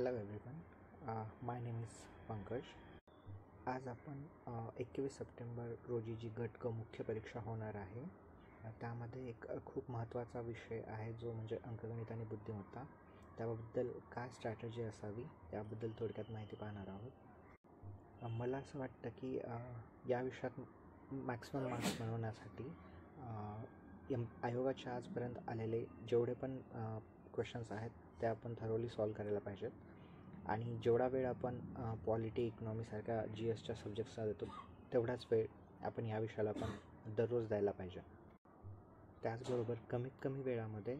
Hello everyone, my name is Pankaj. आज आपण 21 September रोजी जी गट क मुख्य परीक्षा होणार आहे त्यामध्ये एक खूप महत्त्वाचा विषय आहे जो म्हणजे अंकगणित आणि बुद्धिमत्ता. त्याबद्दल काय स्ट्रॅटजी असावी याबद्दल थोडक्यात माहिती पाहणार आहोत. मला असं वाटतं की या विषयात मॅक्सिमम मार्क्स मिळवण्यासाठी आयोगाच्या आजपर्यंत आलेले जेवढे पण क्वेश्चन्स आहेत ते आपण थरोली सॉल्व करायला पाहिजेत. आणि जेवढा वेळ आपण पॉलिटी इकॉनॉमीसारख्या GSच्या सब्जेक्ट्सला देतो तेवढाच वेळ आपण या विषयाला पण दररोज द्यायला पाहिजे. त्याचबरोबर कमीत कमी वेळामध्ये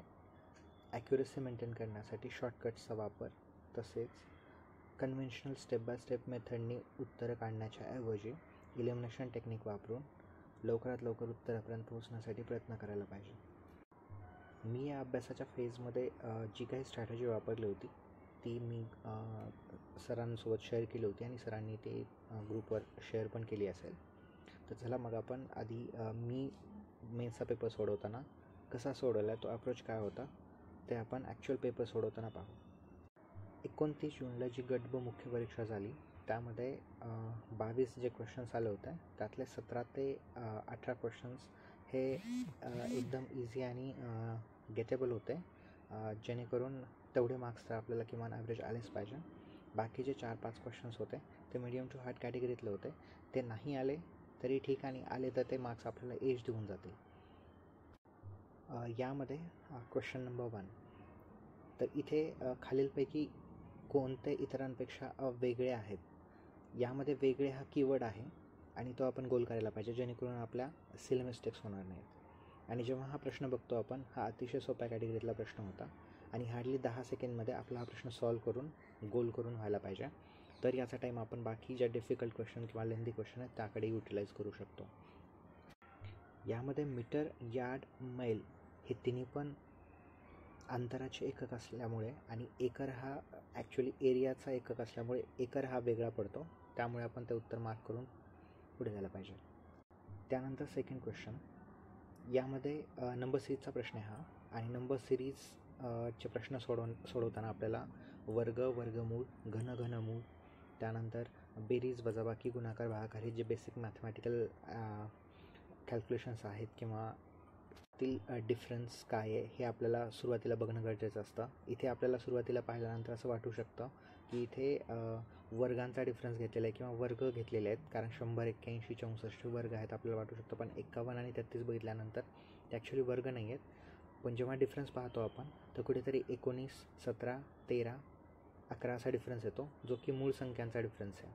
ॲक्युरेसी मेंटेन करण्यासाठी शॉर्टकट्सचा वापर, तसेच कन्व्हेन्शनल स्टेप बाय स्टेप मेथडनी उत्तरं काढण्याच्या ऐवजी इलिमिनेशन टेक्निक वापरून लवकरात लवकर उत्तरापर्यंत पोहोचण्यासाठी प्रयत्न करायला पाहिजे. मी या अभ्यासाच्या फेजमध्ये जी काही स्ट्रॅटजी वापरली होती ती मी सरांसोबत शेअर केली होती आणि सरांनी ते ग्रुपवर शेअर पण केली असेल. तर चला मग आपण आधी मी मेन्सचा पेपर सोडवताना कसा सोडवला तो अप्रोच काय होता ते आपण ॲक्च्युअल पेपर सोडवताना पाहू. 29 जूनला जी गट ब मुख्य परीक्षा झाली त्यामध्ये 22 जे क्वेश्चन्स आले होते त्यातले 17 ते 18 क्वेश्चन्स हे एकदम इझी आणि गेटेबल होते, जेणेकरून तेवढे मार्क्स तर आपल्याला किमान ॲव्हरेज आलेच पाहिजे. बाकी जे 4-5 क्वेश्चन्स होते ते मीडियम टू हार्ड कॅटेगरीतले होते. ते नाही आले तरी ठीक आणि आले तर ते मार्क्स आपल्याला एज देऊन जातील. यामध्ये क्वेश्चन नंबर 1. तर इथे खालीलपैकी कोणते इतरांपेक्षा वेगळे आहेत. यामध्ये वेगळे हा कीवर्ड आहे आणि तो आपण गोल करायला पाहिजे जेणेकरून आपल्या सिली मिस्टेक्स होणार नाहीत. आणि जेव्हा हा प्रश्न बघतो आपण, हा अतिशय सोप्या कॅटेगरीतला प्रश्न होता आणि हार्डली 10 सेकंडमध्ये आपला हा प्रश्न सॉल्व करून गोल करून व्हायला पाहिजे. तर याचा टाईम आपण बाकी ज्या डिफिकल्ट क्वेश्चन किंवा लेंदी क्वेश्चन आहेत त्याकडे युटिलाइज करू शकतो. यामध्ये मीटर, यार्ड, मैल हे तिन्ही पण अंतराचे एकक असल्यामुळे आणि एकर हा ॲक्च्युली एरियाचा एकक असल्यामुळे एकर हा वेगळा पडतो, त्यामुळे आपण ते उत्तर मार्क करून पुढे जायला पाहिजे. त्यानंतर सेकंड क्वेश्चन. यामध्ये नंबर सिरीजचा प्रश्न आहे हा आणि नंबर सिरीजचे प्रश्न सोडवताना आपल्याला वर्ग, वर्गमूळ, घनमूळ, त्यानंतर बेरीज, वजाबाकी, गुणाकार, भागाकार हे जे बेसिक मॅथमॅटिकल कॅल्क्युलेशन्स आहेत किंवा तील डिफरन्स काय आहे हे आपल्याला सुरुवातीला बघणं गरजेचं असतं. इथे आपल्याला सुरुवातीला पाहिल्यानंतर असं वाटू शकतं की इथे वर्गांचा डिफरन्स घेतलेला आहे किंवा वर्ग घेतलेले आहेत, कारण 100, 81, 64 वर्ग आहेत आपल्याला वाटू शकतं. पण 51 आणि 33 बघितल्यानंतर ते ॲक्च्युली वर्ग नाही आहेत. पण जेव्हा डिफरन्स पाहतो आपण तर कुठेतरी 19, 17, 13, 11 असा डिफरन्स येतो जो की मूळ संख्यांचा डिफरन्स आहे.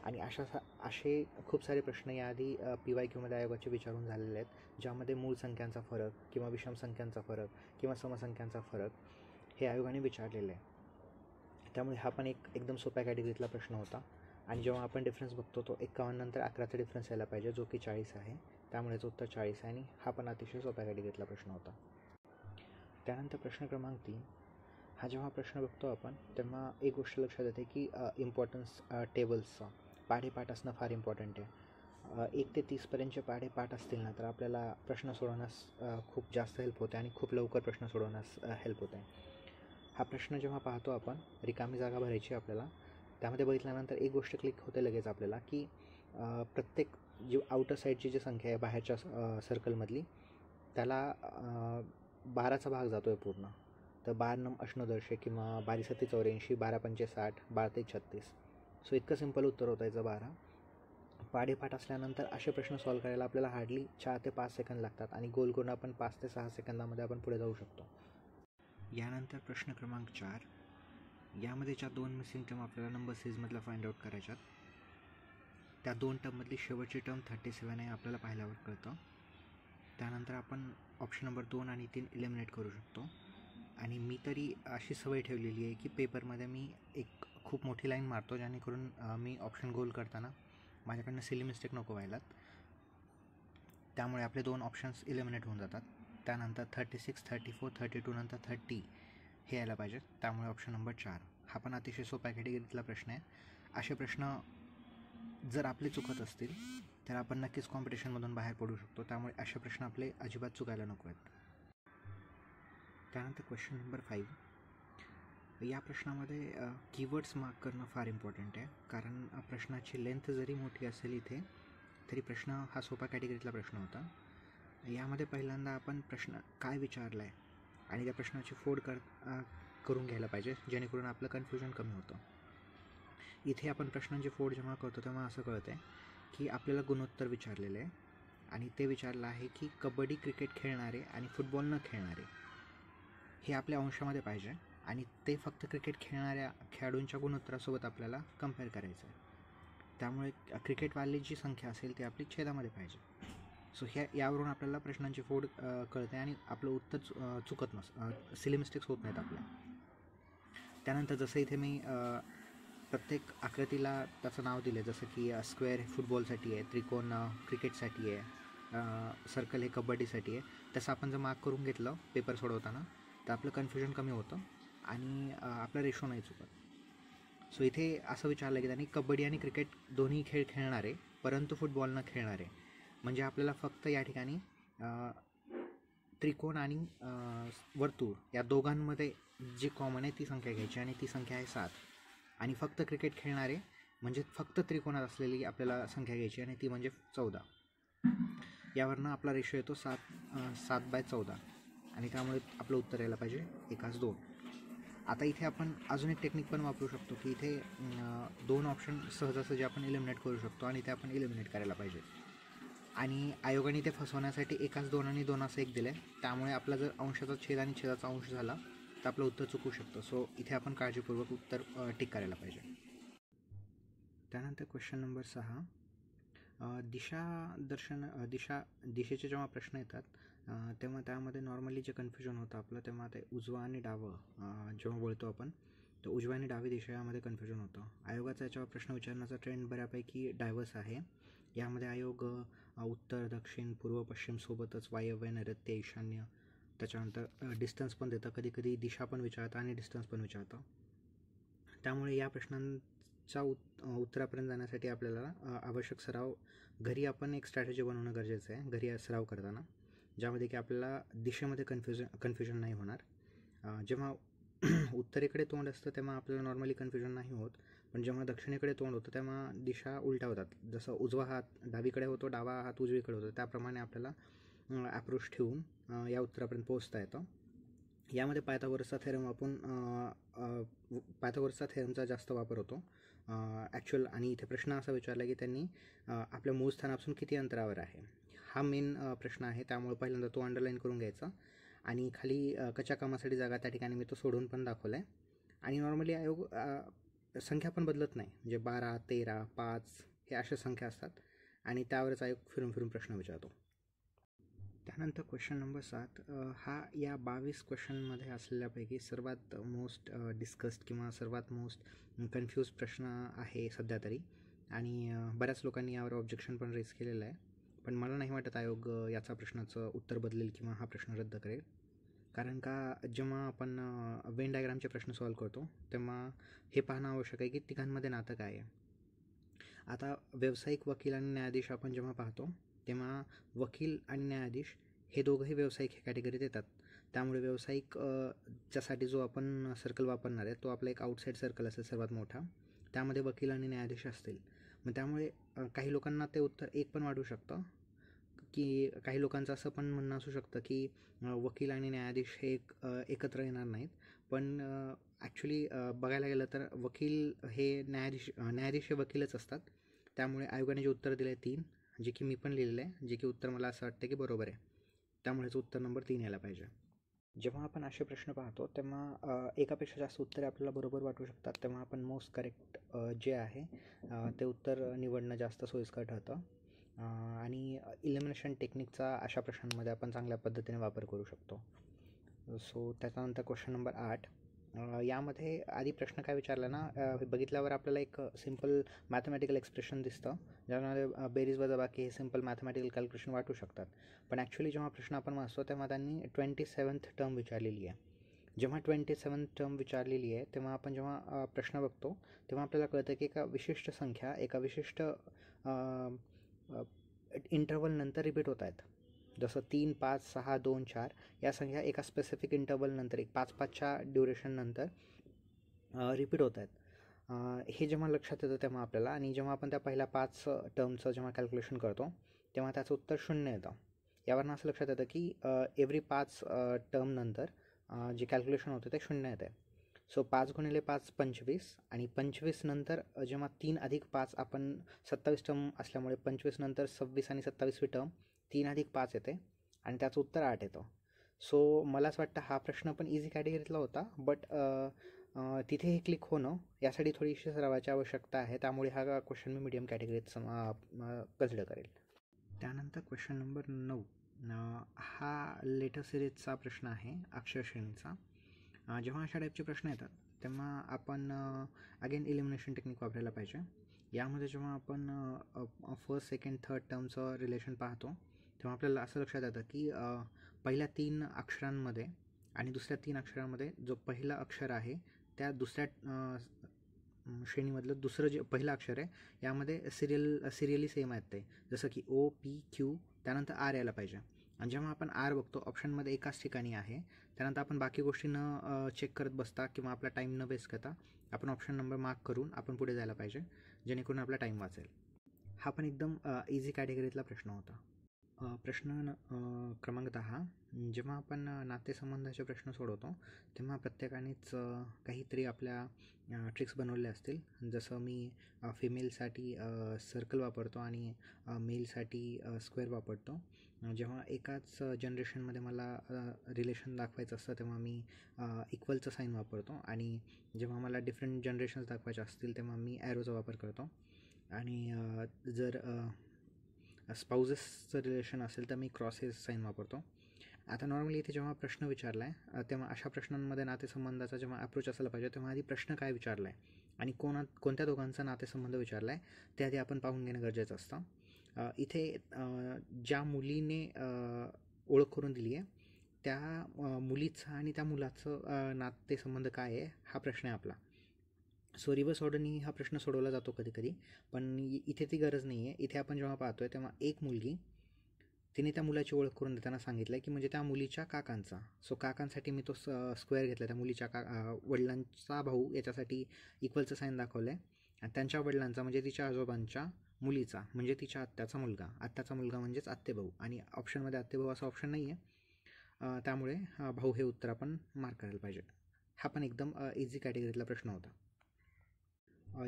आणि असे खूप सारे प्रश्न याआधी PYQमध्ये आयोगाचे विचारून झालेले आहेत ज्यामध्ये मूळ संख्यांचा फरक किंवा विषम संख्यांचा फरक किंवा समसंख्यांचा फरक हे आयोगाने विचारलेलं आहे. त्यामुळे हा पण एकदम सोप्या कॅटेगरीतला प्रश्न होता. आणि जेव्हा आपण डिफरन्स बघतो तो 51 नंतर 11चा डिफरन्स यायला पाहिजे जो की 40 आहे, त्यामुळेच उत्तर 40 आहे आणि हा पण अतिशय सोप्या कॅटेगरीतला प्रश्न होता. त्यानंतर प्रश्न क्रमांक 3. हा जेव्हा प्रश्न बघतो आपण तेव्हा एक गोष्ट लक्षात येते की इम्पॉर्टन्स टेबल्सचा पाढेपाठ असणं फार इम्पॉर्टंट आहे. 1 ते 30पर्यंतचे पाढेपाठ असतील ना तर आपल्याला प्रश्न सोडवण्यास खूप जास्त हेल्प होते आणि खूप लवकर प्रश्न सोडवण्यास हेल्प होते. हा प्रश्न जेव्हा पाहतो आपण, रिकामी जागा भरायची आपल्याला, त्यामध्ये बघितल्यानंतर एक गोष्ट क्लिक होते लगेच आपल्याला की प्रत्येक जी आउटर साईडची जी संख्या आहे बाहेरच्या सर्कलमधली त्याला 12चा भाग जातो आहे पूर्ण. तर 12 अष्टोदर्शे किंवा 12 सत्ते 84, 12 पंचे 60, 12 ते 36. सो इतकं सिंपल उत्तर होतं याचं 12. पाढेपाठ असल्यानंतर असे प्रश्न सॉल्व करायला आपल्याला हार्डली 4 ते 5 सेकंद लागतात आणि गोल करून आपण 5 ते 6 सेकंदामध्ये आपण पुढे जाऊ शकतो. यानंतर प्रश्न क्रमांक 4. यामध्ये ज्या 2 मिसिंग टर्म आपल्याला नंबर सिरीजमधला फाइंड आउट करायच्यात त्या 2 टर्ममधली शेवटची टर्म 37 आहे आपल्याला पाहिल्यावर कळतं. त्यानंतर आपण ऑप्शन नंबर 2 आणि 3 इलिमिनेट करू शकतो. आणि मी तरी अशी सवय ठेवलेली आहे की पेपरमध्ये मी एक खूप मोठी लाईन मारतो जेणेकरून मी ऑप्शन गोल करताना माझ्याकडनं सिली मिस्टेक नको व्हायलात. त्यामुळे आपले 2 ऑप्शन्स इलिमिनेट होऊन जातात. त्यानंतर 36, 34, 32 नंतर 30 हे यायला पाहिजे, त्यामुळे ऑप्शन नंबर 4. हा पण अतिशय सोप्या कॅटेगरीतला प्रश्न आहे. असे प्रश्न जर आपले चुकत असतील तर आपण नक्कीच कॉम्पिटिशनमधून बाहेर पडू शकतो, त्यामुळे असे प्रश्न आपले अजिबात चुकायला नको आहेत. त्यानंतर क्वेश्चन नंबर 5. या प्रश्नामध्ये कीवर्ड्स मार्क करणं फार इम्पॉर्टंट आहे, कारण प्रश्नाची लेंथ जरी मोठी असेल इथे तरी प्रश्न हा सोपा कॅटेगरीतला प्रश्न होता. यामध्ये पहिल्यांदा आपण प्रश्न काय विचारला आहे आणि त्या प्रश्नाची फोड करून घ्यायला पाहिजे, जेणेकरून आपलं कन्फ्युजन कमी होतं. इथे आपण प्रश्नांची फोड जेव्हा करतो तेव्हा असं कळतं आहे की आपल्याला गुणोत्तर विचारलेलं आहे आणि ते विचारलं आहे की कबड्डी क्रिकेट खेळणारे आणि फुटबॉल न खेळणारे हे आपल्या अंशामध्ये पाहिजे आणि ते फक्त क्रिकेट खेळणाऱ्या खेळाडूंच्या गुणोत्तरासोबत आपल्याला कंपेअर करायचं आहे. त्यामुळे क्रिकेटवाली जी संख्या असेल ती आपली छेदामध्ये पाहिजे. सो यावरून आपल्याला प्रश्नांची फोड कळते आणि आपलं उत्तर चुकत सिली मिस्टेक्स होत नाहीत आपल्या. त्यानंतर जसं इथे मी प्रत्येक आकृतीला त्याचं नाव दिलं आहे, जसं की स्क्वेअर हे फुटबॉलसाठी आहे, त्रिकोण क्रिकेटसाठी आहे, सर्कल हे कबड्डीसाठी आहे. तसं आपण जर मार्क करून घेतलं पेपर सोडवताना तर आपलं कन्फ्युजन कमी होतं आणि आपला रेशो नाही चुकत. सो इथे असं विचारलं की त्यांनी कबड्डी आणि क्रिकेट दोन्ही खेळ खेळणारे परंतु फुटबॉल न खेळणारे, म्हणजे आपल्याला फक्त या ठिकाणी त्रिकोण आणि वर्तुळ या दोघांमध्ये जी कॉमन आहे ती संख्या घ्यायची आणि ती संख्या आहे 7. आणि फक्त क्रिकेट खेळणारे म्हणजे फक्त त्रिकोणात असलेली आपल्याला संख्या घ्यायची आणि ती म्हणजे 14. यावरनं आपला रेशो येतो 7/14 आणि त्यामुळे आपलं उत्तर यायला पाहिजे 1:2. आता इथे आपण अजून एक टेक्निक पण वापरू शकतो की इथे 2 ऑप्शन सहजासहजी आपण इलिमिनेट करू शकतो आणि ते आपण इलिमिनेट करायला पाहिजे. आणि आयोगाने ते फसवण्यासाठी 1:2 आणि 2:1 दिलं आहे, त्यामुळे आपला जर अंशाचा छेद आणि छेदाचा अंश झाला तर आपलं उत्तर चुकू शकतं. सो इथे आपण काळजीपूर्वक उत्तर टिक करायला पाहिजे. त्यानंतर क्वेश्चन नंबर 6, दिशेचे जेव्हा प्रश्न येतात तेव्हा त्यामध्ये नॉर्मली जे कन्फ्युजन होतं आपलं तेव्हा ते उजवं आणि डावं जेव्हा बोलतो आपण तर उजव्या आणि डावी दिशा यामध्ये कन्फ्युजन होतं. आयोगाचा याच्यावर प्रश्न विचारण्याचा ट्रेंड बऱ्यापैकी डायव्हर्स आहे. यामध्ये आयोग उत्तर, दक्षिण, पूर्व, पश्चिम सोबतच वायव्य, नैऋत्य, ईशान्य, त्याच्यानंतर डिस्टन्स पण देतं, कधी कधी दिशा पण विचारतं आणि डिस्टन्स पण विचारतं. त्यामुळे या प्रश्नांच्या उत्तरापर्यंत जाण्यासाठी आपल्याला आवश्यक सराव घरी आपण एक स्ट्रॅटेजी बनवणं गरजेचं आहे घरी सराव करताना, ज्यामध्ये की आपल्याला दिशेमध्ये कन्फ्युजन नाही होणार. जेव्हा उत्तरेकडे तोंड असतं तेव्हा आपल्याला नॉर्मली कन्फ्युजन नाही होत, पण जेव्हा दक्षिणेकडे तोंड होतं तेव्हा दिशा उलट्या होतात. जसं उजवा हात डावीकडे होतो, डावा हात उजवीकडे होतो, त्याप्रमाणे आपल्याला अप्रोच ठेवून या उत्तरापर्यंत पोहोचता येतं. यामध्ये पायथागोरसचा थेरमचा जास्त वापर होतो ॲक्च्युअल. आणि इथे प्रश्न असा विचारला की त्यांनी आपल्या मूळ स्थानापासून किती अंतरावर आहे, हा मेन प्रश्न आहे. त्यामुळे पहिल्यांदा तो अंडरलाईन करून घ्यायचा आणि खाली कच्च्या कामासाठी जागा त्या ठिकाणी मी तो सोडून पण दाखवला आहे. आणि नॉर्मली आयोग संख्या पण बदलत नाही, म्हणजे 12, 13, 5 हे अशा संख्या असतात आणि त्यावरच आयोग फिरून प्रश्न विचारतो. त्यानंतर क्वेश्चन नंबर 7 हा या 22 क्वेश्चनमध्ये असलेल्यापैकी सर्वात मोस्ट डिस्कस्ड किंवा सर्वात मोस्ट कन्फ्यूज प्रश्न आहे सध्या तरी. आणि बऱ्याच लोकांनी यावर ऑब्जेक्शन पण रेज केलेलं आहे, पण मला नाही वाटत आयोग याचा प्रश्नाचं उत्तर बदलेल किंवा हा प्रश्न रद्द करेल. कारण का जेव्हा आपण वेन डायग्रामचे प्रश्न सॉल्व करतो तेव्हा हे पाहणं आवश्यक आहे की तिघांमध्ये नातं काय आहे. आता व्यावसायिक वकील आणि न्यायाधीश आपण जेव्हा पाहतो तेव्हा वकील आणि न्यायाधीश हे दोघंही व्यावसायिक हे कॅटेगरीत येतात. त्यामुळे व्यावसायिक च्यासाठी जो आपण सर्कल वापरणार आहे तो आपला एक आउटसाईड सर्कल असेल सर्वात मोठा, त्यामध्ये वकील आणि न्यायाधीश असतील. मग त्यामुळे काही लोकांना ते उत्तर 1 पण वाटू शकतं, की काही लोकांचं असं पण म्हणणं असू शकतं की वकील आणि न्यायाधीश हे एकत्र येणार नाहीत. पण ॲक्च्युली बघायला गेलं तर वकील हे न्यायाधीश हे वकीलच असतात. त्यामुळे आयोगाने जे उत्तर दिलं आहे 3, जे की मी पण लिहिलेलं आहे, जे की उत्तर मला असं वाटतं की बरोबर आहे, त्यामुळेच उत्तर नंबर 3 यायला पाहिजे. जेव्हा आपण असे प्रश्न पाहतो तेव्हा एकापेक्षा जास्त उत्तरे आपल्याला बरोबर वाटू शकतात, तेव्हा आपण मोस्ट करेक्ट जे आहे ते उत्तर निवडणं जास्त सोयीस्कर ठरतं. आणि इलिमिनेशन टेक्निकचा अशा प्रश्नांमध्ये आपण चांगल्या पद्धतीने वापर करू शकतो. सो त्याच्यानंतर क्वेश्चन नंबर 8, यामध्ये आधी प्रश्न काय विचारला ना, बघितल्यावर आपल्याला एक सिम्पल मॅथमॅटिकल एक्सप्रेशन दिसतं, ज्यामध्ये बेरीज वजाबाकी हे सिम्पल मॅथमॅटिकल कॅल्क्युलेशन वाटू शकतात. पण ॲक्च्युली जेव्हा प्रश्न आपण वाचतो तेव्हा त्यांनी 27th टर्म विचारलेली आहे. जेव्हा 27th टर्म विचारलेली आहे तेव्हा आपण जेव्हा प्रश्न बघतो तेव्हा आपल्याला कळतं की एका विशिष्ट संख्या एका विशिष्ट इंटरवल नंतर रिपीट होत आहेत. जसं 3, 5, 6, 2, 4 या संख्या एका स्पेसिफिक इंटरवल नंतर एक 5-5च्या ड्युरेशन नंतर रिपीट होत आहेत. हे जेव्हा लक्षात येतं तेव्हा आपल्याला, आणि जेव्हा आपण त्या पहिल्या 5 टर्मचं जेव्हा कॅल्क्युलेशन करतो तेव्हा त्याचं उत्तर 0 येतं. यावरून असं लक्षात येतं की एव्हरी 5 टर्मनंतर जे कॅल्क्युलेशन होतं ते 0 येतं आहे. सो 5 गुणिले 5 25, आणि 25 नंतर जेव्हा 3 अधिक 5 आपण 27 टर्म असल्यामुळे 25 नंतर 26 आणि 27वी टर्म 3 अधिक 5 येते आणि त्याचं उत्तर 8 येतं. सो मला असं वाटतं हा प्रश्न पण इझी कॅटेगरीतला होता, बट तिथे हे क्लिक होणं यासाठी थोडीशी सरावाची आवश्यकता आहे, त्यामुळे हा क्वेश्चन मी मीडियम कॅटेगरीत कन्सिडर करेल. त्यानंतर क्वेश्चन नंबर 9, हा लेटर सिरीजचा प्रश्न आहे, अक्षर श्रेणीचा. जेव्हा अशा टाईपचे प्रश्न येतात तेव्हा आपण अगेन इलिमिनेशन टेक्निक वापरायला पाहिजे. यामध्ये जेव्हा आपण फर्स्ट सेकंड थर्ड टर्मचं रिलेशन पाहतो तेव्हा आपल्याला असं लक्षात येतं की पहिल्या 3 अक्षरांमध्ये आणि दुसऱ्या 3 अक्षरांमध्ये जो पहिला अक्षर आहे त्या दुसऱ्या श्रेणीमधलं दुसरं जे पहिलं अक्षर आहे यामध्ये सिरियली सेम आहेत ते, जसं की O P Q, त्यानंतर R यायला पाहिजे. आणि जेव्हा आपण R बघतो ऑप्शनमध्ये एकाच ठिकाणी आहे, त्यानंतर आपण बाकी गोष्टी न चेक करत बसता किंवा आपला टाईम न वेस्ट करता आपण ऑप्शन नंबर मार्क करून आपण पुढे जायला पाहिजे, जेणेकरून आपला टाईम वाचेल. हा पण एकदम इझी कॅटेगरीतला प्रश्न होता. प्रश्न क्रमांक 10, जेव्हा आपण नातेसंबंधाचे प्रश्न सोडवतो तेव्हा प्रत्येकानेच काहीतरी आपल्या ट्रिक्स बनवले असतील. जसं मी फिमेलसाठी सर्कल वापरतो आणि मेलसाठी स्क्वेअर वापरतो. जेव्हा एकाच जनरेशनमध्ये मला रिलेशन दाखवायचं असतं तेव्हा मी इक्वलचं साईन वापरतो, आणि जेव्हा मला डिफरंट जनरेशन्स दाखवायचे असतील तेव्हा मी ॲरोचा वापर करतो. आणि जर स्पाउजेसचं रिलेशन असेल तर मी क्रॉसेस साईन वापरतो. आता नॉर्मली इथे जेव्हा प्रश्न विचारला आहे तेव्हा अशा प्रश्नांमध्ये नातेसंबंधाचा जेव्हा अप्रोच असायला पाहिजे तेव्हा आधी प्रश्न काय विचारला आहे आणि कोणत्या दोघांचा नातेसंबंध विचारला आहे ते आधी आपण पाहून घेणं गरजेचं असतं. इथे ज्या मुलीने ओळख करून दिली आहे त्या मुलीचा आणि त्या मुलाचं नातेसंबंध काय आहे हा प्रश्न आहे आपला. सो रिव्हर्स ऑर्डरनी हा प्रश्न सोडवला जातो कधी कधी, पण इथे ती गरज नाही आहे. इथे आपण जेव्हा पाहतोय तेव्हा एक मुलगी तिने त्या मुलाची ओळख करून देताना सांगितलं की म्हणजे त्या मुलीच्या काकांचा. सो काकांसाठी मी तो स्क्वेअर घेतला, त्या मुलीच्या वडिलांचा भाऊ याच्यासाठी इक्वलचं साईन दाखवलं आहे, आणि त्यांच्या वडिलांचा म्हणजे तिच्या आजोबांच्या मुलीचा म्हणजे तिच्या आत्याचा मुलगा म्हणजेच आत्तेभाऊ, आणि ऑप्शनमध्ये आत्तेभाऊ असा ऑप्शन नाही आहे, त्यामुळे भाऊ हे उत्तर आपण मार्क करायला पाहिजे. हा पण एकदम इझी कॅटेगरीतला प्रश्न होता.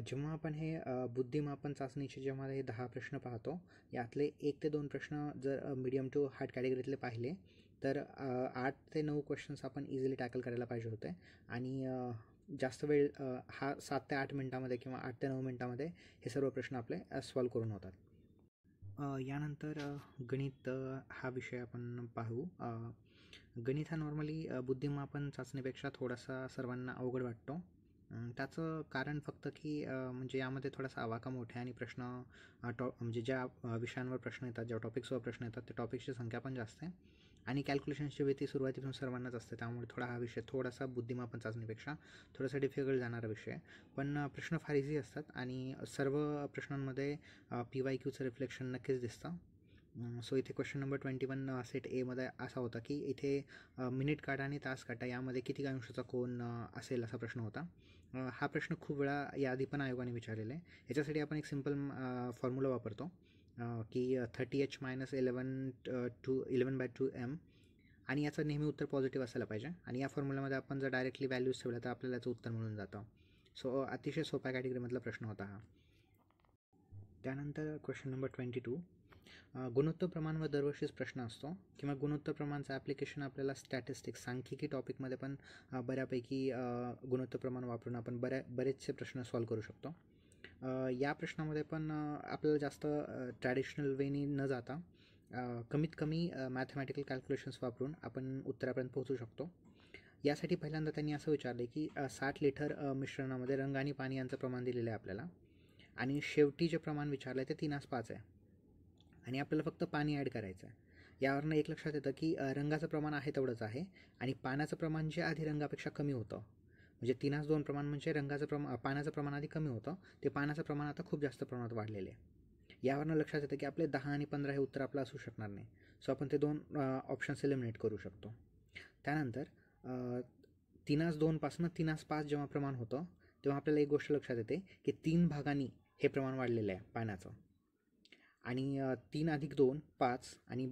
जेव्हा आपण हे बुद्धिमापन चाचणीचे जेव्हा हे 10 प्रश्न पाहतो यातले 1 ते 2 प्रश्न जर मीडियम टू हार्ड कॅटेगरीतले पाहिले तर 8 ते 9 क्वेश्चन्स आपण इझिली टॅकल करायला पाहिजे होते, आणि जास्त वेळ हा 7 ते 8 मिनटामध्ये किंवा 8 ते 9 मिनटामध्ये हे सर्व प्रश्न आपले सॉल्व करून होतात. यानंतर गणित हा विषय आपण पाहू. गणित हा नॉर्मली बुद्धिमापन चाचणीपेक्षा थोडासा सर्वांना अवघड वाटतो. त्याचं कारण फक्त की म्हणजे यामध्ये थोडासा आवाका मोठा आहे, आणि प्रश्न म्हणजे ज्या विषयांवर प्रश्न येतात, ज्या टॉपिक्सवर प्रश्न येतात त्या टॉपिक्सची संख्या पण जास्त आहे, आणि कॅल्क्युलेशनची भीती सुरुवातीपासून सर्वांनाच असते, त्यामुळे हा विषय थोडासा बुद्धिमापन चाचणीपेक्षा थोडासा डिफिकल्ट जाणारा विषय आहे. पण प्रश्न फार इझी असतात, आणि सर्व प्रश्नांमध्ये PYQचं रिफ्लेक्शन नक्कीच दिसतं. सो इथे क्वेश्चन नंबर 21 सेट एमध्ये असा होता की इथे मिनिट काटा आणि तास काटा यामध्ये किती अंशाचा कोन असेल असा प्रश्न होता. हा प्रश्न खूप वेळा याआधी पण आयोगाने विचारलेला आहे. याच्यासाठी आपण एक सिम्पल फॉर्म्युला वापरतो की 30H - 11/2m, आणि याचं नेहमी उत्तर पॉझिटिव्ह असायला पाहिजे, आणि या फॉर्म्युल्यामध्ये आपण जर डायरेक्टली व्हॅल्यूज ठेवल्या तर आपल्याला याचं उत्तर मिळून जातं. सो अतिशय सोप्या कॅटेगरीमधला प्रश्न होता हा. त्यानंतर क्वेश्चन नंबर 22, गुणोत्तर प्रमाण व दरवर्षीच प्रश्न असतो, किंवा गुणोत्तर प्रमाणचं ॲप्लिकेशन आपल्याला स्टॅटिस्टिक्स सांख्यिकी टॉपिकमध्ये पण बऱ्यापैकी गुणोत्तर प्रमाण वापरून आपण बरेचसे प्रश्न सॉल्व करू शकतो. या प्रश्नामध्ये पण आपल्याला जास्त ट्रॅडिशनल वेनी न जाता कमीत कमी मॅथमॅटिकल कॅल्क्युलेशन्स वापरून आपण उत्तरापर्यंत पोहोचू शकतो. यासाठी पहिल्यांदा त्यांनी असं विचारले की 60 लिटर मिश्रणामध्ये रंग आणि पाणी यांचं प्रमाण दिलेलं आहे आपल्याला, आणि शेवटी जे प्रमाण विचारलं आहे ते 3:5 आहे, आणि आपल्याला फक्त पाणी ॲड करायचं आहे. यावरनं एक लक्षात येतं की रंगाचं प्रमाण आहे तेवढंच आहे, आणि पाण्याचं प्रमाण जे आधी रंगापेक्षा कमी होतं, म्हणजे 3:2 प्रमाण म्हणजे पाण्याचं प्रमाण आधी कमी होतं, ते पाण्याचं प्रमाण आता खूप जास्त प्रमाणात वाढलेले आहे. यावरनं लक्षात येतं की आपले 10 आणि 15 हे उत्तर आपलं असू शकणार नाही. सो आपण ते 2 ऑप्शन्स एलिमिनेट करू शकतो. त्यानंतर 3:2 3:5 जेव्हा प्रमाण होतं तेव्हा आपल्याला एक गोष्ट लक्षात येते की 3 भागांनी हे प्रमाण वाढलेलं आहे पाण्याचं. आणि 3+2 5 आणि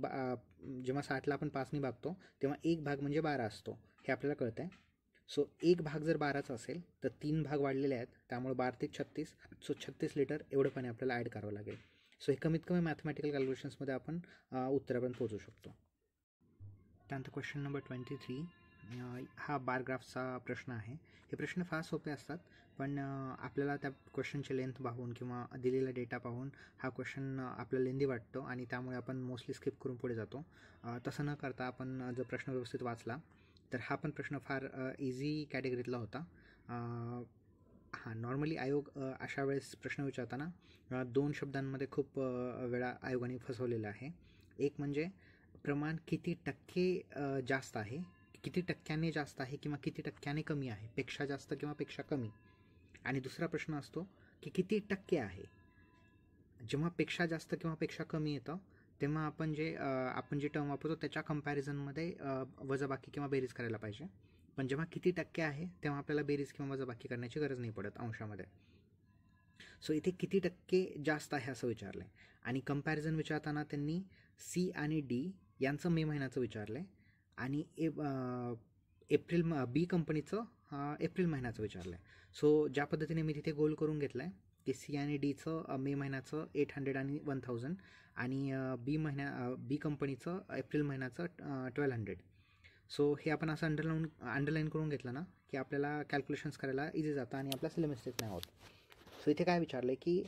जेव्हा 60ला आपण 5ने भागतो तेव्हा 1 भाग म्हणजे 12 असतो, हे आपल्याला कळतं आहे. सो 1 भाग जर 12चा असेल तर 3 भाग वाढलेले आहेत, त्यामुळे 12 ते 36, सो 36 लिटर एवढं पाणी आपल्याला ॲड करावं लागेल. सो हे कमीत कमी मॅथमॅटिकल कॅल्क्युलेशन्समध्ये आपण उत्तरापर्यंत पोहोचू शकतो. त्यानंतर क्वेश्चन नंबर 23, हा बार ग्राफचा प्रश्न आहे. हे प्रश्न फार सोपे असतात, पण आपल्याला त्या क्वेश्चनची लेंथ पाहून किंवा दिलेला डेटा पाहून हा क्वेश्चन आपल्याला लेंदी वाटतो आणि त्यामुळे आपण मोस्टली स्किप करून पुढे जातो. तसं न करता आपण जर प्रश्न व्यवस्थित वाचला तर हा पण प्रश्न फार इझी कॅटेगरीतला होता. नॉर्मली आयोग अशा वेळेस प्रश्न विचारताना 2 शब्दांमध्ये खूप वेळा आयोगाने फसवलेलं आहे. एक म्हणजे प्रमाण किती टक्के जास्त आहे, किती टक्क्याने जास्त आहे किंवा किती टक्क्याने कमी आहे, पेक्षा जास्त किंवा पेक्षा कमी. आणि दुसरा प्रश्न असतो की किती टक्के आहे. जेव्हा पेक्षा जास्त किंवा पेक्षा कमी येतं तेव्हा आपण जे टर्म वापरतो त्याच्या कंपॅरिझनमध्ये वजाबाकी किंवा बेरीज करायला पाहिजे. पण जेव्हा किती टक्के आहे तेव्हा आपल्याला बेरीज किंवा वजाबाकी करण्याची गरज नाही पडत अंशामध्ये. सो इथे किती टक्के जास्त आहे असं विचारलं आहे. आणि कंपॅरिझन विचारताना त्यांनी सी आणि डी यांचं मे महिन्याचं विचारलं आहे आणि बी कंपनीचं एप्रिल महिन्याचं विचारलं आहे. सो ज्या पद्धतीने मी तिथे गोल करून घेतलं आहे की सी आणि डीचं मे महिन्याचं 800 आणि 1000 आणि बी कंपनीचं एप्रिल महिन्याचं 1200. सो हे आपण असं अंडरलाईन करून घेतलं ना की आपल्याला कॅल्क्युलेशन्स करायला इझी जातं आणि आपल्या सिले मिस्टेक नाही होत. सो इथे काय विचारलं आहे की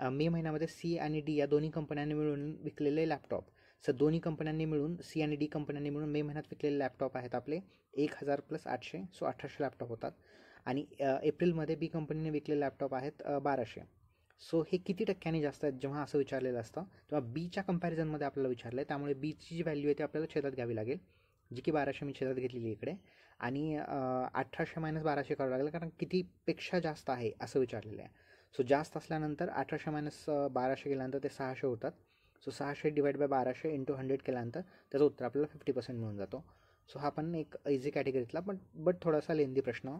मे महिन्यामध्ये सी आणि डी या दोन्ही कंपन्यांनी मिळून विकलेले लॅपटॉप. सर दोन्ही कंपन्यांनी मिळून, सी आणि डी कंपन्यांनी मिळून मे महिन्यात विकलेले लॅपटॉप आहेत आपले 1000 + 800, सो 1800 लॅपटॉप होतात. आणि एप्रिलमध्ये बी कंपनीने विकलेले लॅपटॉप आहेत 1200. सो हे किती टक्क्यांनी जास्त आहेत जेव्हा असं विचारलेलं असतं तेव्हा बीच्या कंपॅरिझनमध्ये आपल्याला विचारलं आहे, त्यामुळे बीची जी व्हॅल्यू आहे ती आपल्याला छेदात घ्यावी लागेल, जी की 1200 मी छेदात घेतलेली इकडे. आणि 1800 - 1200 करावं लागेल कारण कितीपेक्षा जास्त आहे असं विचारलेलं आहे. सो जास्त असल्यानंतर 1800 - 1200 केल्यानंतर ते 600 होतात. सो 600 / 1200 × 100 केल्यानंतर त्याचं उत्तर आपल्याला 50% मिळून जातो. सो हा पण एक इझी कॅटेगरीतला बट थोडासा लेंदी प्रश्न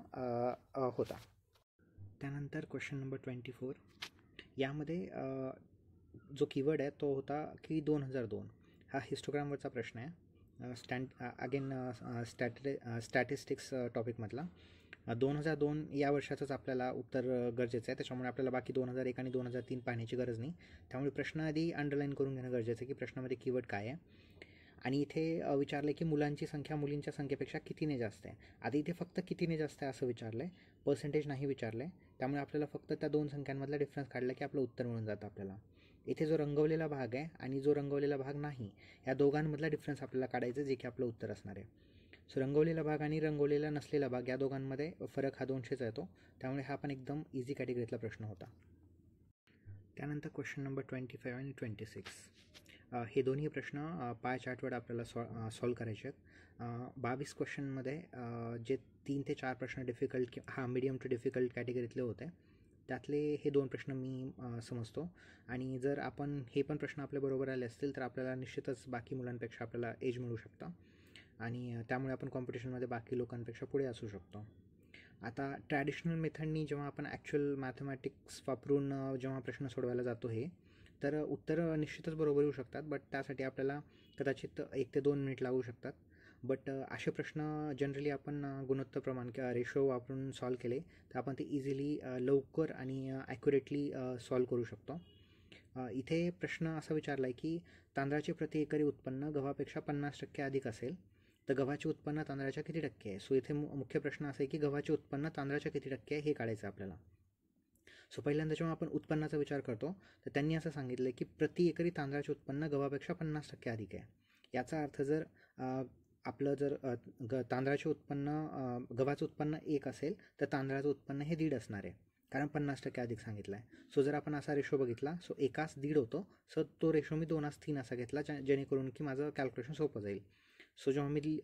होता. त्यानंतर क्वेश्चन नंबर 24, यामध्ये जो कीवर्ड आहे तो होता की 2002. हा हिस्टोग्रामवरचा प्रश्न आहे. स्टॅटिस्टिक्स टॉपिकमधला. 2002 या वर्षाचंच आपल्याला उत्तर गरजेचं आहे, त्याच्यामुळे आपल्याला बाकी 2001 आणि 2003 पाहण्याची गरज नाही. त्यामुळे प्रश्न आधी अंडरलाईन करून घेणं गरजेचं आहे की प्रश्नामध्ये कीवर्ड काय आहे. आणि इथे विचारलं की मुलांची संख्या मुलींच्या संख्येपेक्षा कितीने जास्त आहे. आधी इथे फक्त कितीने जास्त आहे असं विचारलं आहे, पर्सेंटेज नाही विचारलं आहे. त्यामुळे आपल्याला फक्त त्या 2 संख्यांमधला डिफरन्स काढला की आपलं उत्तर मिळून जातं आपल्याला. इथे जो रंगवलेला भाग आहे आणि जो रंगवलेला भाग नाही या दोघांमधला डिफरन्स आपल्याला काढायचं, जे की आपलं उत्तर असणार आहे. सो रंगवलेला भाग आणि रंगवलेला नसलेला भाग या दोघांमध्ये फरक हा 200चा येतो, त्यामुळे हा पण एकदम इझी कॅटेगरीतला प्रश्न होता. त्यानंतर क्वेश्चन नंबर 25 आणि 26, हे दोन्ही प्रश्न पाय चार्टवर आपल्याला सॉल्व करायचे आहेत. 22 क्वेश्चनमध्ये जे 3 ते 4 प्रश्न डिफिकल्ट मीडियम टू डिफिकल्ट कॅटेगरीतले होते, त्यातले हे 2 प्रश्न मी समजतो. आणि जर आपण हे पण प्रश्न आपल्या बरोबर आले असतील तर आपल्याला निश्चितच बाकी मुलांपेक्षा आपल्याला एज मिळू शकतं आणि त्यामुळे आपण कॉम्पिटिशनमध्ये बाकी लोकांपेक्षा पुढे असू शकतो. आता ट्रॅडिशनल मेथडनी जेव्हा आपण ॲक्च्युअल मॅथमॅटिक्स वापरून जेव्हा प्रश्न सोडवायला जातो तर उत्तरं निश्चितच बरोबर येऊ शकतात, बट त्यासाठी आपल्याला कदाचित 1 ते 2 मिनिट लागू शकतात. बट असे प्रश्न जनरली आपण गुणोत्तर प्रमाण किंवा रेशो वापरून सॉल्व केले तर आपण ते इझिली लवकर आणि ॲक्युरेटली सॉल्व करू शकतो. इथे प्रश्न असा विचारला आहे की तांदळाचे प्रति एकरी उत्पन्न गव्हापेक्षा 50% अधिक असेल तर गव्हाचे उत्पन्न तांदळाच्या किती टक्के आहे. सो इथे मुख्य प्रश्न असा आहे की गव्हाचे उत्पन्न तांदळाच्या किती टक्के आहे हे काढायचं आपल्याला. सो पहिल्यांदा जेव्हा आपण उत्पन्नाचा विचार करतो तर त्यांनी असं सांगितलं की प्रति एकरी तांदळाचे उत्पन्न गव्हापेक्षा 50% अधिक आहे. याचा अर्थ जर आपलं तांदळाचे उत्पन्न गव्हाचं उत्पन्न 1 असेल तर तांदळाचं उत्पन्न हे 1.5 असणार आहे, कारण 50% अधिक सांगितलं आहे. सो जर आपण असा रेशो बघितला, सो 1:1.5 होतो, सो तो रेशो मी 2:3 असा घेतला जेणेकरून की माझं कॅल्क्युलेशन सोपं जाईल. सो जेव्हा मी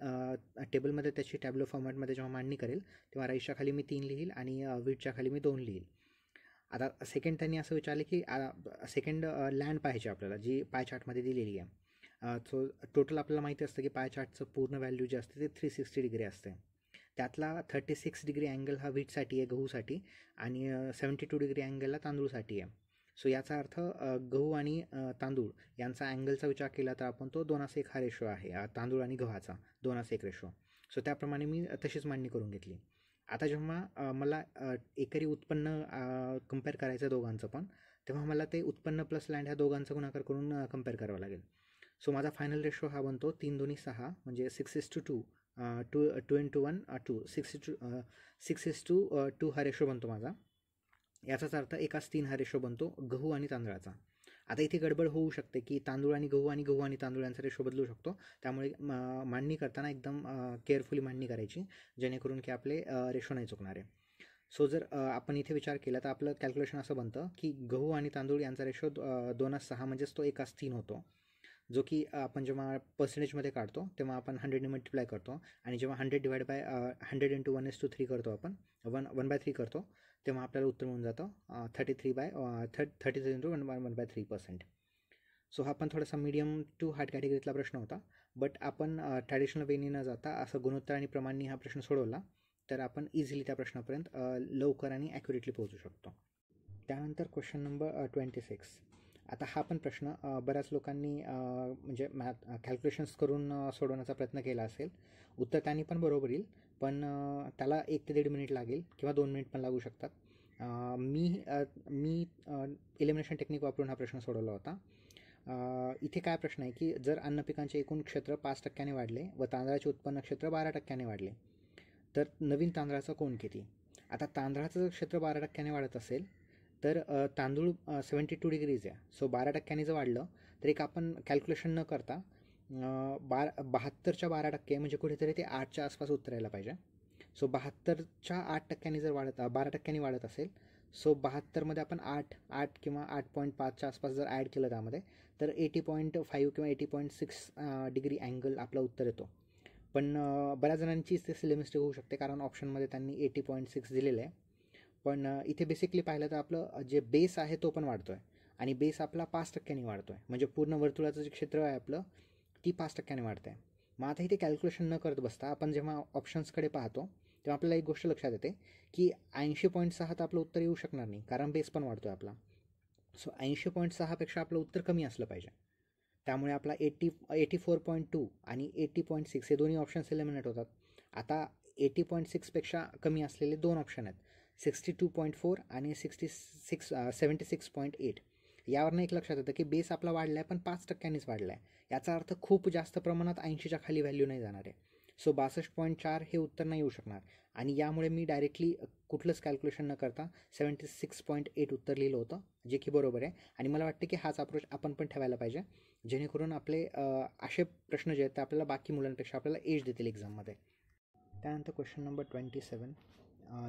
टेबलमध्ये त्याची टॅब्लो फॉर्मॅटमध्ये जेव्हा मांडणी करेल तेव्हा राईटच्या खाली मी 3 लिहील आणि विथच्या खाली मी 2 लिहील. आता सेकंड त्यांनी असं विचारले की सेकंड लँड पाहिजे आपल्याला, जी पाय चार्टमध्ये दिलेली आहे. सो टोटल आपल्याला माहिती असतं की पाय चार्टचं पूर्ण व्हॅल्यू जे असते ते 360 डिग्री असते. त्यातला 36 डिग्री अँगल हा व्हीटसाठी आहे, गहूसाठी, आणि 72 डिग्री अँगलला तांदूळसाठी आहे. सो याचा अर्थ गहू आणि तांदूळ यांचा अँगलचा विचार केला तर आपण तो 2:1 हा रेशो आहे, तांदूळ आणि गव्हाचा 2:1 रेशो. सो त्याप्रमाणे मी तशीच मांडणी करून घेतली. आता जेव्हा मला एकरी उत्पन्न कम्पेअर करायचं दोघांचं पण, तेव्हा मला ते उत्पन्न प्लस लँड ह्या दोघांचा गुणाकार करून कम्पेअर करावं लागेल. सो माझा फायनल रेशो हा बनतो 3 2 6 म्हणजे 6:2. 2 into 1 2 6:2 हा रेशो बनतो माझा. याचाच अर्थ एकाच 3 हा रेशो बनतो गहू आणि तांदळाचा. आता इथे गडबड होऊ शकते की तांदूळ आणि गहू आणि तांदूळ यांचा रेशो बदलू शकतो. त्यामुळे मांडणी करताना एकदम केअरफुली मांडणी करायची, जेणेकरून की आपले रेशो नाही चुकणार आहे. सो जर आपण इथे विचार केला तर आपलं कॅल्क्युलेशन असं बनतं की गहू आणि तांदूळ यांचा रेशो 2:6 म्हणजेच तो 1:3 होतो, जो की आपण जेव्हा पर्सेंटेजमध्ये काढतो तेव्हा आपण 100ने मल्टिप्लाय करतो, आणि जेव्हा 100 डिवाइड बाय 100 इंटू 1:3 करतो, आपण 1/3 करतो, तेव्हा आपल्याला उत्तर मिळून जातं 33 इंटू 1/3%. सो हा पण थोडासा मीडियम टू हार्ड कॅटेगरीतला प्रश्न होता, बट आपण ट्रॅडिशनल वेनी न जाता असं गुणोत्तर आणि प्रमाणनी हा प्रश्न सोडवला तर आपण इझिली त्या प्रश्नापर्यंत लवकर आणि ॲक्युरेटली पोहोचू शकतो. त्यानंतर क्वेश्चन नंबर 26. आता हा पण प्रश्न बऱ्याच लोकांनी म्हणजे कॅल्क्युलेशन्स करून सोडवण्याचा प्रयत्न केला असेल. उत्तर त्यांनी पण बरोबर येईल, पण त्याला 1 ते 1.5 मिनिट लागेल किंवा 2 मिनिट पण लागू शकतात. मी एलिमिनेशन टेक्निक वापरून हा प्रश्न सोडवला होता. इथे काय प्रश्न आहे की जर अन्न पिकांचे एकूण क्षेत्र 5% वाढले व तांदळाचे उत्पन्न क्षेत्र 12% वाढले तर नवीन तांदळाचा कोण किती? आता तांदळाचं जर क्षेत्र 12% वाढत असेल तर तांदूळ 72 डिग्रीज आहे. सो 12% जर वाढलं तर एक आपण कॅल्क्युलेशन न करता 72च्या 12% म्हणजे कुठेतरी ते 8च्या आसपास उतरायला पाहिजे. सो 72च्या 8% जर 12% वाढत असेल, सो 72मध्ये आपण 8 किंवा 8.5च्या आसपास जर ॲड केलं त्यामध्ये, तर 80.5 किंवा 80.6 डिग्री अँगल आपला उत्तर येतो. पण बऱ्याच जणांची ते सिले मिस्टेक होऊ शकते, कारण ऑप्शनमध्ये त्यांनी 80.6 दिलेलं आहे. पण इथे बेसिकली पाहिलं तर आपलं जे बेस आहे तो पण वाढतो आहे, आणि बेस आपला 5%ने वाढतो आहे, म्हणजे पूर्ण वर्तुळाचं जे क्षेत्र आहे आपलं ती 5%ने वाढतं आहे. मग आता इथे कॅल्क्युलेशन न करत बसता आपण जेव्हा ऑप्शन्सकडे पाहतो तेव्हा आपल्याला एक गोष्ट लक्षात येते की 80.6 तर आपलं उत्तर येऊ शकणार नाही, कारण बेस पण वाढतो आहे आपला. सो 80.6पेक्षा आपलं उत्तर कमी असलं पाहिजे. त्यामुळे आपला 84.2 आणि 80.6 हे दोन्ही ऑप्शन्स एलिमिनेट होतात. आता 80.6पेक्षा कमी असलेले दोन ऑप्शन आहेत, 62.4 आणि 76.8. यावरनं एक लक्षात येतं की बेस आपला वाढला आहे, पण 5%नीच वाढला आहे. याचा अर्थ खूप जास्त प्रमाणात 80च्या खाली व्हॅल्यू नाही जाणार आहे. सो 62.4 हे उत्तर नाही येऊ शकणार, आणि यामुळे मी डायरेक्टली कुठलंच कॅल्क्युलेशन न करता 76.8 उत्तर लिहिलं होतं, जे की बरोबर आहे. आणि मला वाटतं की हाच अप्रोच आपण पण ठेवायला पाहिजे, जेणेकरून आपले असे प्रश्न जे आहेत ते आपल्याला बाकी मुलांपेक्षा आपल्याला एज देतील एक्झाममध्ये. त्यानंतर क्वेश्चन नंबर 27.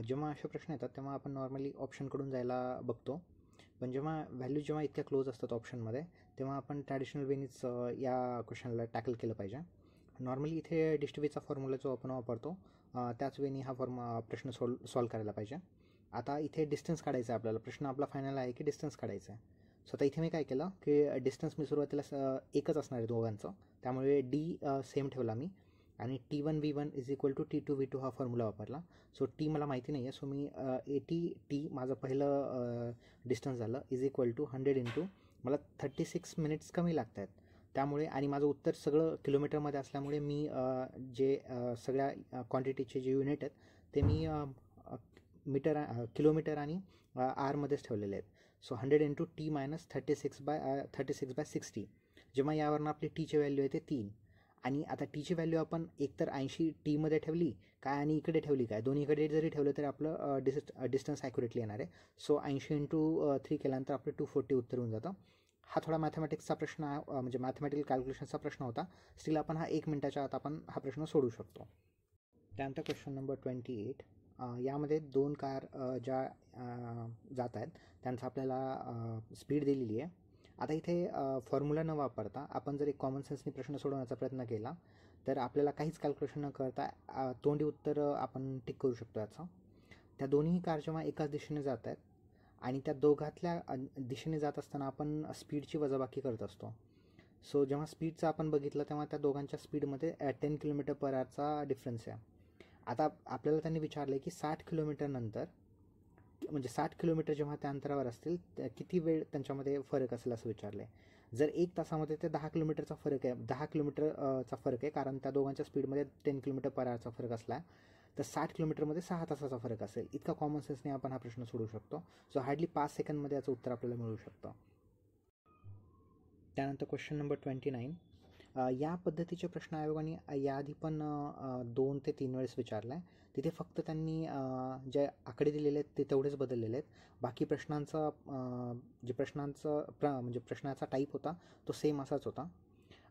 जेव्हा असे प्रश्न येतात तेव्हा आपण नॉर्मली ऑप्शनकडून जायला बघतो, पण जेव्हा इतक्या क्लोज असतात ऑप्शनमध्ये तेव्हा आपण ट्रॅडिशनल वेनीच या क्वेश्चनला टॅकल केलं पाहिजे. नॉर्मली इथे डिस्ट्रीब्यूचा फॉर्म्युला जो आपण वापरतो त्याच वेनी हा प्रश्न सॉल्व करायला पाहिजे. आता इथे डिस्टन्स काढायचं आहे आपल्याला, प्रश्न आपला फायनल आहे की डिस्टन्स काढायचं आहे. सो आता इथे मी काय केलं की डिस्टन्स मी सुरुवातीला एकच असणार आहे दोघांचं, त्यामुळे डी सेम ठेवला मी, आणि T1 V1 is equal to T2 V2 हा फॉर्म्युला वापरला. सो टी मला माहिती नाही आहे, सो मी 80T माझं पहिलं डिस्टन्स झालं इज इक्वल टू 100 इंटू मला 36 मिनिट्स कमी लागत आहेत, त्यामुळे, आणि माझं उत्तर सगळं किलोमीटरमध्ये असल्यामुळे मी जे सगळ्या क्वांटिटीचे जे युनिट आहेत ते मी किलोमीटर आणि आरमध्येच ठेवलेले आहेत. So 100 into T minus 36/60. जेव्हा यावरनं आपली टीची व्हॅल्यू आहे ते 3, आणि आता टीची व्हॅल्यू आपण एकतर 80T मध्ये ठेवली काय आणि इकडे ठेवली काय, दोन्हीकडे जरी ठेवलं तरी आपलं डिस्टन्स ॲक्युरेटली येणार आहे. सो 80 इंटू 3 केल्यानंतर आपलं 240 उत्तर होऊन जातं. हा थोडा मॅथमॅटिक्सचा प्रश्न म्हणजे मॅथमॅटिकल कॅल्क्युलेशनचा प्रश्न होता, स्टील आपण हा 1 मिनिटाच्या आत आपण हा प्रश्न सोडू शकतो. त्यानंतर क्वेश्चन नंबर 28. यामध्ये 2 कार ज्या जात आहेत त्यांचा आपल्याला स्पीड दिलेली आहे. आता इथे फॉर्म्युला न वापरता आपण जर एक कॉमन सेन्सनी प्रश्न सोडवण्याचा प्रयत्न केला तर आपल्याला काहीच कॅल्क्युलेशन न करता तोंडी उत्तर आपण टिक करू शकतो याचं. त्या दोन्ही कार जेव्हा एकाच दिशेने जात आहेत आणि त्या दोघातल्या दिशेने जात असताना आपण स्पीडची वजाबाकी करत असतो, सो जेव्हा स्पीडचं आपण बघितलं तेव्हा त्या दोघांच्या स्पीडमध्ये 10 किलोमीटर पर आवरचा डिफरन्स आहे. आता आपल्याला त्यांनी विचारलं आहे की 60 किलोमीटर नंतर म्हणजे 60 किलोमीटर जेव्हा त्या अंतरावर असतील किती वेळ त्यांच्यामध्ये फरक असेल असं विचारलं आहे. जर 1 तासामध्ये ते 10 किलोमीटरचा फरक आहे, 10 किलोमीटरचा फरक आहे, कारण त्या दोघांच्या स्पीडमध्ये 10 किलोमीटर पर आवरचा फरक असला, तर 60 किलोमीटरमध्ये 6 तासाचा फरक असेल. इतका कॉमन सेन्सने आपण हा प्रश्न सोडवू शकतो. सो हार्डली 5 सेकंदमध्ये याचं उत्तर आपल्याला मिळू शकतं. त्यानंतर क्वेश्चन नंबर 29. या पद्धतीचे प्रश्न आयोगाने याआधी पण 2 ते 3 वेळेस विचारला आहे. तिथे फक्त त्यांनी जे आकडे दिलेले आहेत ते तेवढेच बदललेले आहेत. बाकी प्रश्नांचा जे म्हणजे प्रश्नाचा टाईप होता तो सेम असाच होता.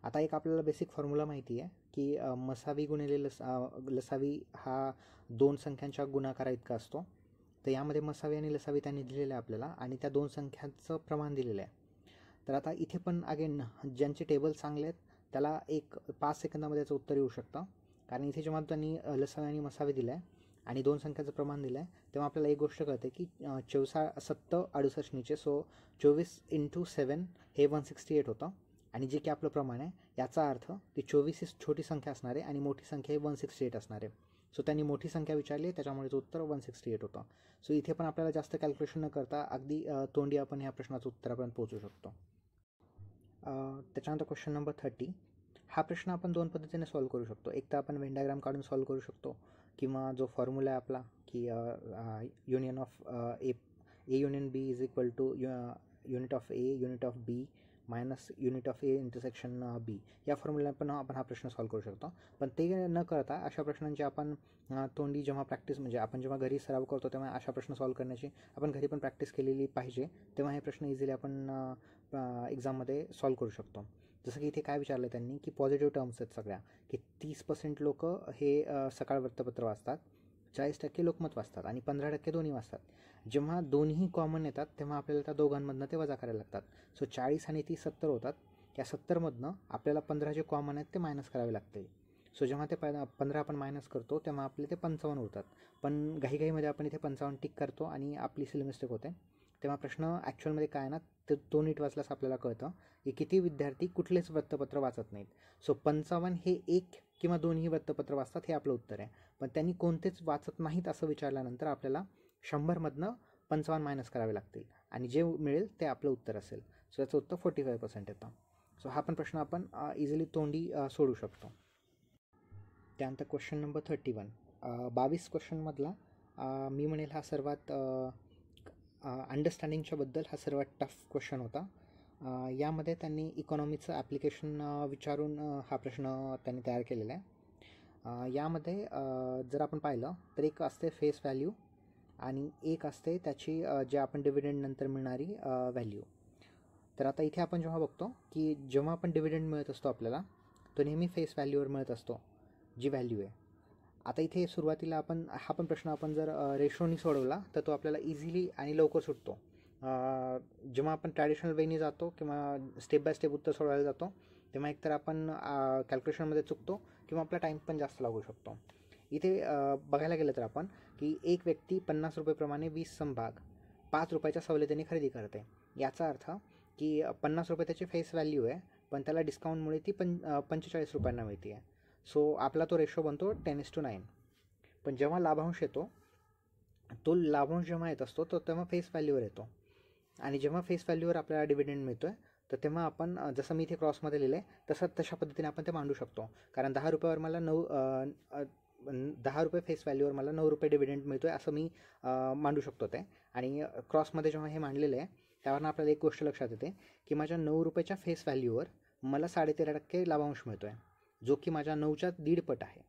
आता एक आपल्याला बेसिक फॉर्म्युला माहिती आहे की मसावी गुणिले लसावी हा 2 संख्यांच्या गुणाकारा इतका असतो. तर यामध्ये मसावी आणि लसावी त्यांनी दिलेलं आहे आपल्याला, आणि त्या 2 संख्यांचं प्रमाण दिलेलं आहे. तर आता इथे पण अगेन ज्यांचे टेबल चांगले आहेत त्याला 5 सेकंदामध्ये याचं उत्तर येऊ शकतं. कारण इथे जेव्हा त्यांनी लसावी आणि मसावी दिलं आहे आणि 2 संख्याचं प्रमाण दिलं आहे तेव्हा आपल्याला एक गोष्ट कळते की 7 सो 24 × 7 हे 168 होतं, आणि जे की आपलं प्रमाण आहे याचा अर्थ की 24 ही छोटी संख्या असणार आहे आणि मोठी संख्या ही 168 असणार आहे. सो त्यांनी मोठी संख्या विचारली आहे त्याच्यामुळेचं उत्तर 168 होतं. सो इथे पण आपल्याला जास्त कॅल्क्युलेशन न करता अगदी तोंडी आपण ह्या प्रश्नाचं उत्तरापर्यंत पोहोचू शकतो. त्याच्यानंतर क्वेश्चन नंबर 30. हा प्रश्न आपण 2 पद्धतीने सॉल्व करू शकतो. एक तर आपण वेन डायग्राम काढून सॉल्व करू शकतो, किंवा जो फॉर्म्युला आहे आपला की union of A union B is equal to unit of A unit of B minus unit of A intersection B, या फॉर्म्युला पण आपण हा प्रश्न सॉल्व करू शकतो. पण ते न करता अशा प्रश्नांची आपण तोंडी जेव्हा प्रॅक्टिस म्हणजे आपण जेव्हा घरी सराव करतो तेव्हा अशा प्रश्न सॉल्व करण्याची आपण घरी पण प्रॅक्टिस केलेली पाहिजे. तेव्हा हे प्रश्न इझिली आपण एक्झाममध्ये सॉल्व करू शकतो. जसं की इथे काय विचारलं त्यांनी की पॉझिटिव्ह टर्म्स आहेत सगळ्या, की 30% लोक हे सकाळ वृत्तपत्र वाचतात, 40% लोकमत वाचतात आणि 15% दोन्ही वाचतात. जेव्हा दोन्ही कॉमन येतात तेव्हा आपल्याला त्या दोघांमधनं ते वजा करायला लागतात. सो 40 आणि 30 70 होतात. या 70मधनं आपल्याला 15 जे कॉमन आहेत ते मायनस करावे लागते. सो जेव्हा ते 15 आपण मायनस करतो तेव्हा आपले ते 55 होतात. पण घाईघाईमध्ये आपण इथे 55 टिक करतो आणि आपली सिली मिस्टेक होते. तेव्हा प्रश्न ॲक्च्युअलमध्ये काय ना ते तो नीट वाचल्यास आपल्याला कळतं की किती विद्यार्थी कुठलेच वृत्तपत्र वाचत नाहीत. सो 55 हे 1 किंवा 2ही वृत्तपत्र वाचतात हे आपलं उत्तर आहे. पण त्यांनी कोणतेच वाचत नाहीत असं विचारल्यानंतर आपल्याला 100मधनं 55 मायनस करावे लागतील आणि जे मिळेल ते आपलं उत्तर असेल. सो याचं उत्तर 45% येतं. सो हा पण प्रश्न आपण इझिली तोंडी सोडू शकतो. त्यानंतर क्वेश्चन नंबर 31. 22 क्वेश्चनमधला मी म्हणेल हा सर्वात अंडरस्टँडिंगच्या बद्दल हा सर्वात टफ क्वेश्चन होता. यामध्ये त्यांनी इकॉनॉमीचं ॲप्लिकेशन विचारून हा प्रश्न त्यांनी तयार केलेला आहे. यामध्ये जर आपण पाहिलं तर एक असते फेस व्हॅल्यू आणि एक असते त्याची जे आपण डिव्हिडंड नंतर मिळणारी व्हॅल्यू. तर आता इथे आपण जेव्हा बघतो की जेव्हा आपण डिव्हिडंड मिळत असतो आपल्याला तो नेहमी फेस व्हॅल्यूवर मिळत असतो, जी व्हॅल्यू आहे. आता इथे सुरुवातीला आपण हा पण प्रश्न आपण जर रेशोनी सोडवला तर तो आपल्याला इझिली आणि लवकर सुटतो. जेव्हा आपण ट्रॅडिशनल वेनी जातो किंवा स्टेप बाय स्टेप उत्तर सोडवायला जातो तेव्हा एकतर आपण कॅल्क्युलेशनमध्ये चुकतो किंवा आपला टाईम पण जास्त लागू शकतो. इथे बघायला गेलं तर आपण की एक व्यक्ती 50 रुपयेप्रमाणे 20 समभाग 5 रुपयाच्या सवलतीने खरेदी करते. याचा अर्थ की 50 रुपये त्याची फेस व्हॅल्यू आहे, पण त्याला डिस्काउंटमुळे ती 45 रुपयांना मिळते आहे. सो आपला तो रेशो बनतो 10:9. पण जेव्हा लाभांश येतो तो लाभांश जेव्हा येत असतो तो तेव्हा फेस व्हॅल्यूवर येतो, आणि जेव्हा फेस व्हॅल्यूवर आपल्याला डिव्हिडंड मिळतो आहे तर तेव्हा आपण जसं मी इथे क्रॉसमध्ये लिहिलं आहे तशा पद्धतीने आपण ते मांडू शकतो. कारण 10 रुपयावर मला 10 रुपये फेस व्हॅल्यूवर मला 9 रुपये डिव्हिडंड मिळतो आहे असं मी मांडू शकतो ते. आणि क्रॉसमध्ये जेव्हा हे मांडलेलं आहे त्यावरून आपल्याला एक गोष्ट लक्षात येते की माझ्या 9 रुपयाच्या फेस व्हॅल्यूवर मला 13.5% लाभांश मिळतो आहे, जो की माझ्या 9च्या 1.5 पट आहे.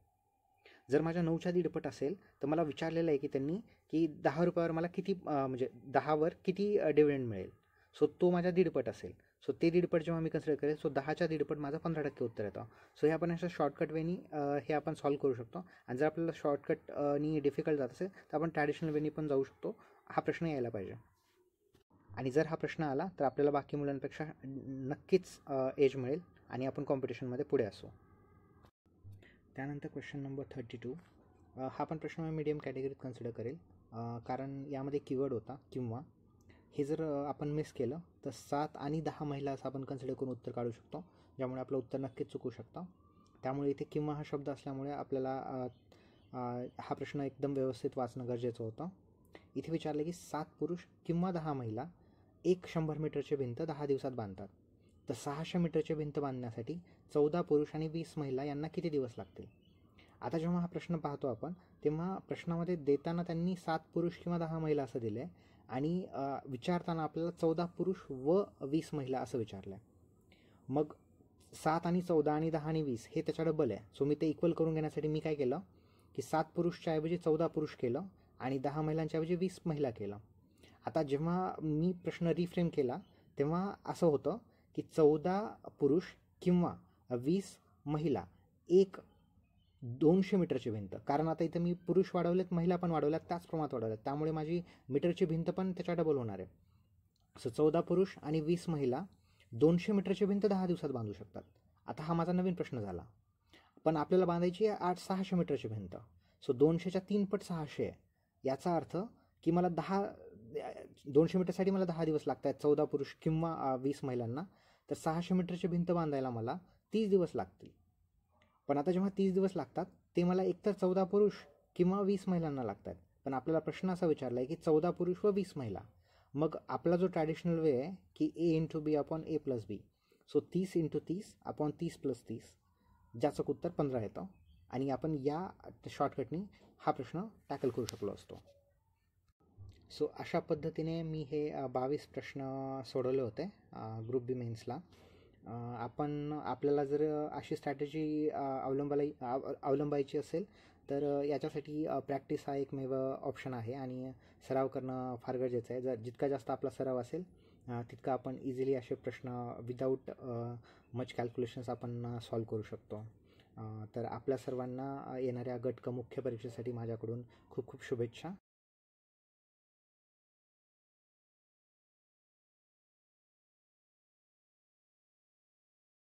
जर माझ्या 9च्या 1.5 पट असेल तर मला विचारलेलं आहे की त्यांनी की 10 रुपयावर मला किती म्हणजे 10वर किती डिव्हिडंड मिळेल. सो तो माझ्या 1.5 पट असेल. सो ते 1.5 पट जेव्हा मी कन्सिडर करेल सो 10च्या 1.5 पट माझं 15% उत्तर येतं. सो हे आपण अशा शॉर्टकट वेनी हे आपण सॉल्व करू शकतो. आणि जर आपल्याला शॉर्टकटनी डिफिकल्ट जात असेल तर आपण ट्रॅडिशनल वेनी पण जाऊ शकतो. हा प्रश्न यायला पाहिजे. आणि जर हा प्रश्न आला तर आपल्याला बाकी मुलांपेक्षा नक्कीच एज मिळेल आणि आपण कॉम्पिटिशनमध्ये पुढे असू. त्यानंतर क्वेश्चन नंबर 32. हा पण प्रश्न मी मीडियम कॅटेगरीत कन्सिडर करेल, कारण यामध्ये कीवर्ड होता किंवा. हे जर आपण मिस केलं तर 7 आणि 10 महिला असं आपण कन्सिडर करून उत्तर काढू शकतो. ज्यामुळे आपलं उत्तर नक्कीच चुकू शकतं. त्यामुळे इथे किंवा हा शब्द असल्यामुळे आपल्याला हा प्रश्न एकदम व्यवस्थित वाचणं गरजेचं होतं. इथे विचारलं की 7 पुरुष किंवा 10 महिला एक 100 मीटरची भिंत 10 दिवसात बांधतात. तर 600 मीटरची भिंत बांधण्यासाठी 14 पुरुष आणि 20 महिला यांना किती दिवस लागतील? आता जेव्हा हा प्रश्न पाहतो आपण, तेव्हा प्रश्नामध्ये देताना त्यांनी 7 पुरुष किंवा 10 महिला असं दिलं आहे आणि विचारताना आपल्याला 14 पुरुष व 20 महिला असं विचारलं आहे. मग 7 आणि 14 आणि 10 आणि 20 हे त्याच्या डबल आहे. सो मी ते इक्वल करून घेण्यासाठी मी काय केलं की 7 पुरुषच्या ऐवजी 14 पुरुष केलं आणि 10 महिलांच्या ऐवजी 20 महिला केलं. आता जेव्हा मी प्रश्न रिफ्रेम केला तेव्हा असं होतं की 14 पुरुष किंवा 20 महिला एक 200 मीटरची भिंत, कारण आता इथं मी पुरुष वाढवलेत, महिला पण वाढवल्यात, त्याच प्रमाणात वाढवल्यात, त्यामुळे माझी मीटरची भिंत पण त्याच्या डबल होणार आहे. सो 14 पुरुष आणि 20 महिला 200 मीटरची भिंत 10 दिवसात बांधू शकतात. आता हा माझा नवीन प्रश्न झाला, पण आपल्याला बांधायची आहे 600 मीटरची भिंत. सो 200च्या 3 पट 600 आहे. याचा अर्थ की मला 200 मीटरसाठी मला 10 दिवस लागत आहेत 14 पुरुष किंवा 20 महिलांना. तर 600 मीटरची भिंत बांधायला मला 30 दिवस लागतील. पण आता जेव्हा 30 दिवस लागतात ते मला एकतर 14 पुरुष किंवा 20 महिलांना लागतात. पण आपल्याला प्रश्न असा विचारला आहे की 14 पुरुष व 20 महिला. मग आपला जो ट्रॅडिशनल वे आहे की A/B/A+B. सो 30 × 30 अपॉन 30+30, ज्याचं उत्तर 15 येतं आणि आपण या शॉर्टकटनी हा प्रश्न टॅकल करू शकलो असतो. सो अशा पद्धतीने मी हे 22 प्रश्न सोडवले होते ग्रुप बी मेन्सला. आपल्याला जर अशी स्ट्रॅटेजी अवलंबायची असेल तर याच्यासाठी प्रॅक्टिस हा एकमेव ऑप्शन आहे आणि सराव करणं फार गरजेचं आहे. जितका जास्त आपला सराव असेल तितका आपण इझिली असे प्रश्न विदाऊट मच कॅल्क्युलेशन्स आपण सॉल्व करू शकतो. तर आपल्या सर्वांना येणाऱ्या गट क मुख्य परीक्षेसाठी माझ्याकडून खूप खूप शुभेच्छा.